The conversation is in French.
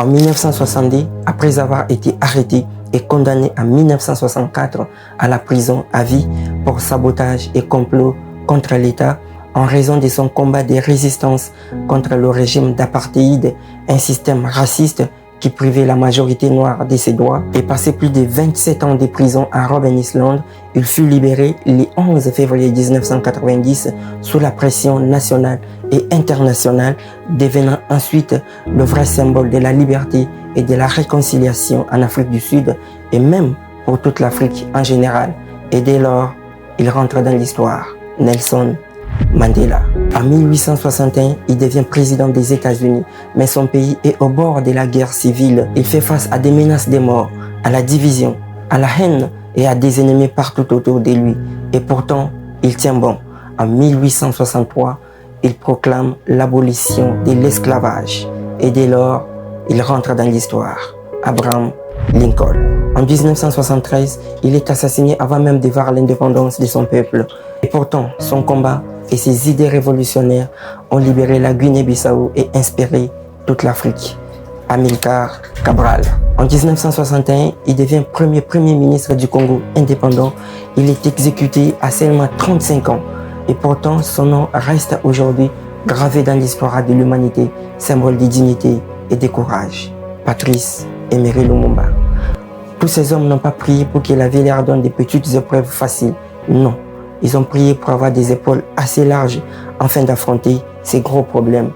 En 1970, après avoir été arrêté et condamné en 1964 à la prison à vie pour sabotage et complot contre l'État en raison de son combat de résistance contre le régime d'apartheid, un système raciste qui privait la majorité noire de ses droits, et passé plus de 27 ans de prison à Robben Island, il fut libéré le 11 février 1990 sous la pression nationale et internationale, devenant ensuite le vrai symbole de la liberté et de la réconciliation en Afrique du Sud et même pour toute l'Afrique en général. Et dès lors, il rentre dans l'histoire. Nelson Mandela. En 1861, il devient président des États-Unis, mais son pays est au bord de la guerre civile. Il fait face à des menaces de mort, à la division, à la haine et à des ennemis partout autour de lui. Et pourtant, il tient bon. En 1863, il proclame l'abolition de l'esclavage. Et dès lors, il rentre dans l'histoire. Abraham Lincoln. En 1973, il est assassiné avant même de voir l'indépendance de son peuple. Et pourtant, son combat et ses idées révolutionnaires ont libéré la Guinée-Bissau et inspiré toute l'Afrique. Amilcar Cabral. En 1961, il devient premier ministre du Congo indépendant. Il est exécuté à seulement 35 ans. Et pourtant, son nom reste aujourd'hui gravé dans l'histoire de l'humanité, symbole de dignité et de courage. Patrice Emery Lumumba. Tous ces hommes n'ont pas prié pour que la vie leur donne des petites épreuves faciles. Non, ils ont prié pour avoir des épaules assez larges afin d'affronter ces gros problèmes.